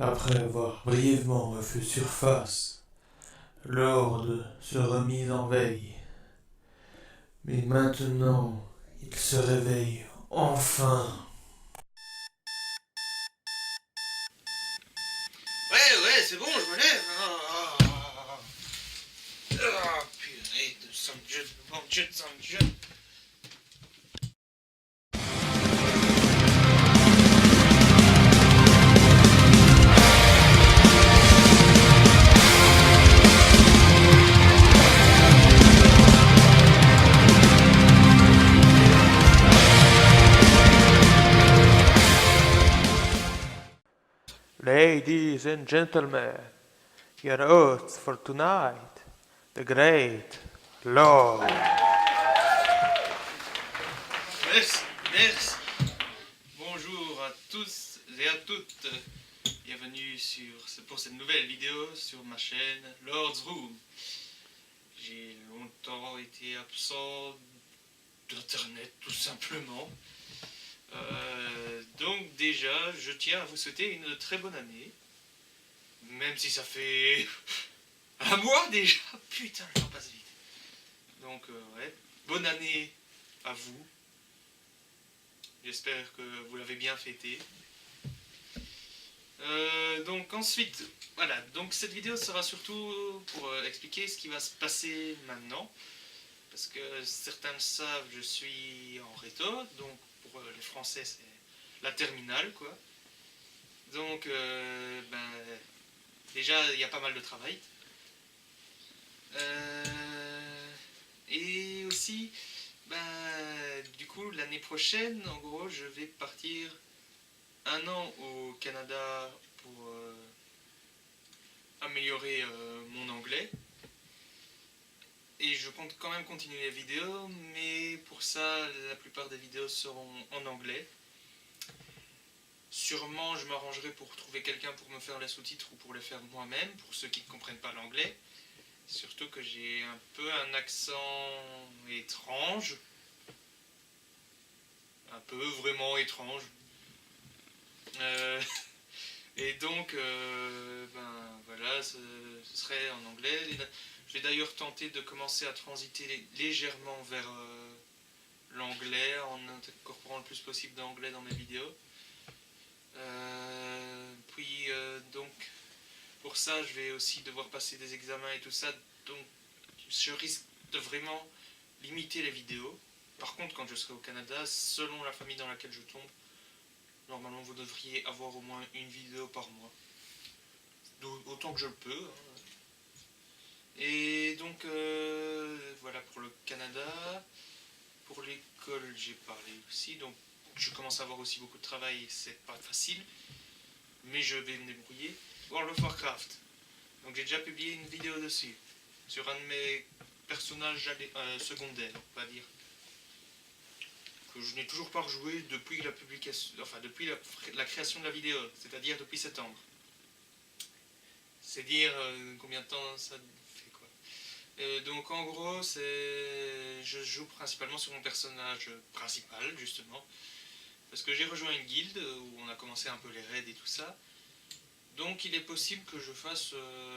Après avoir brièvement refait surface, l'ordre se remit en veille. Mais maintenant, il se réveille enfin. Ouais, c'est bon, je me lève. Purée de sang de Dieu, bon Dieu de sang de Dieu. Ladies and gentlemen, your host for tonight, the great Lord. Merci. Bonjour à tous et à toutes. Bienvenue pour cette nouvelle vidéo sur ma chaîne Lord's Room. J'ai longtemps été absent d'internet tout simplement. Donc déjà, je tiens à vous souhaiter une très bonne année. Même si ça fait un mois déjà. Putain, le temps passe vite. Donc ouais, bonne année à vous. J'espère que vous l'avez bien fêté. Donc ensuite, voilà, donc cette vidéo sera surtout pour expliquer ce qui va se passer maintenant. Parce que certains le savent, je suis en réto, donc pour les Français c'est la terminale quoi. Donc déjà il y a pas mal de travail. Et aussi, du coup l'année prochaine, en gros, je vais partir un an au Canada pour améliorer mon anglais. Et je compte quand même continuer les vidéos, mais pour ça, la plupart des vidéos seront en anglais. Sûrement, je m'arrangerai pour trouver quelqu'un pour me faire les sous-titres ou pour les faire moi-même, pour ceux qui ne comprennent pas l'anglais. Surtout que j'ai un peu un accent étrange. Un peu vraiment étrange. Et donc, voilà, ce serait en anglais. Je vais d'ailleurs tenter de commencer à transiter légèrement vers l'anglais, en incorporant le plus possible d'anglais dans mes vidéos. Donc, pour ça, je vais aussi devoir passer des examens et tout ça. Donc, je risque de vraiment limiter les vidéos. Par contre, quand je serai au Canada, selon la famille dans laquelle je tombe, normalement, vous devriez avoir au moins une vidéo par mois. Autant que je le peux. Hein. Et donc, voilà pour le Canada. Pour l'école, j'ai parlé aussi. Donc, je commence à avoir aussi beaucoup de travail. C'est pas facile. Mais je vais me débrouiller. World of Warcraft. Donc, j'ai déjà publié une vidéo dessus. Sur un de mes personnages secondaires, on va dire. Que je n'ai toujours pas rejoué depuis la publication, enfin depuis la création de la vidéo, c'est-à-dire depuis septembre. C'est dire combien de temps ça fait quoi. Donc en gros, je joue principalement sur mon personnage principal justement, parce que j'ai rejoint une guilde où on a commencé un peu les raids et tout ça. Donc il est possible que je fasse,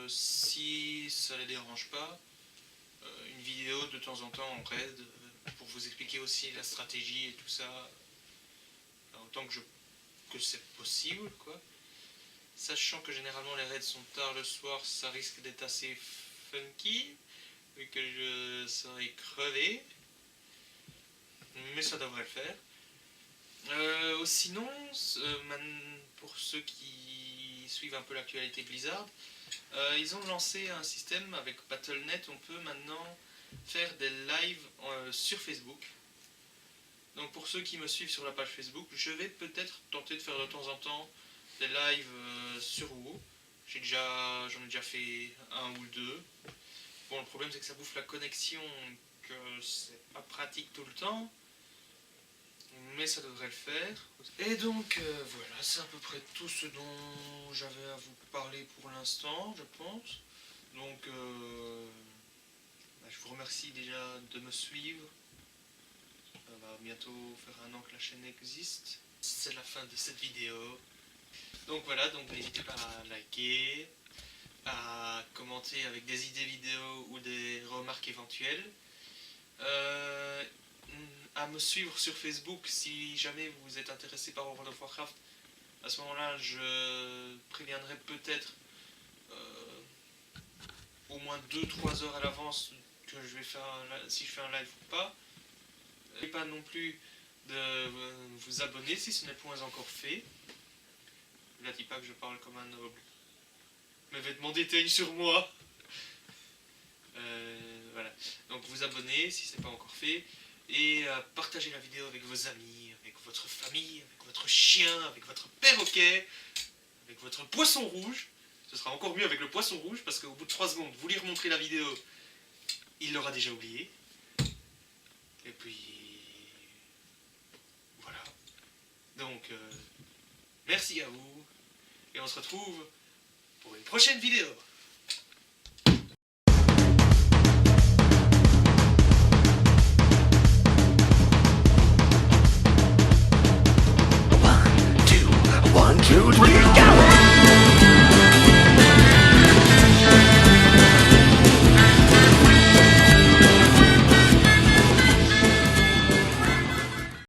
si ça les dérange pas, une vidéo de temps en temps en raid pour vous expliquer aussi la stratégie et tout ça, autant que c'est possible quoi. Sachant que généralement les raids sont tard le soir, ça risque d'être assez funky, vu que je serai crevé, mais ça devrait le faire. Sinon, pour ceux qui suivent un peu l'actualité Blizzard, ils ont lancé un système avec Battle.net, on peut maintenant faire des lives sur Facebook. Donc pour ceux qui me suivent sur la page Facebook, je vais peut-être tenter de faire de temps en temps des lives sur WoW. J'en ai déjà fait un ou deux. Bon, le problème c'est que ça bouffe la connexion, que c'est pas pratique tout le temps. Mais ça devrait le faire. Et donc voilà, c'est à peu près tout ce dont j'avais à vous parler pour l'instant, je pense. Donc je vous remercie déjà de me suivre. Ça va bientôt faire un an que la chaîne existe. C'est la fin de cette vidéo. Donc voilà, donc n'hésitez pas à liker, à commenter avec des idées vidéo ou des remarques éventuelles. À me suivre sur Facebook si jamais vous êtes intéressé par World of Warcraft. À ce moment-là, je préviendrai peut-être au moins 2-3 heures à l'avance que je vais faire si je fais un live ou pas. N'oubliez pas non plus de vous abonner si ce n'est point encore fait. Je ne dis pas que je parle comme un noble. Mais vêtements déteignent sur moi. Voilà. Donc vous abonner si ce n'est pas encore fait. Et partagez la vidéo avec vos amis, avec votre famille, avec votre chien, avec votre perroquet, avec votre poisson rouge. Ce sera encore mieux avec le poisson rouge parce qu'au bout de 3 secondes, vous lui remontrez la vidéo, il l'aura déjà oublié. Et puis... voilà. Donc, merci à vous. Et on se retrouve pour une prochaine vidéo. One, two, 3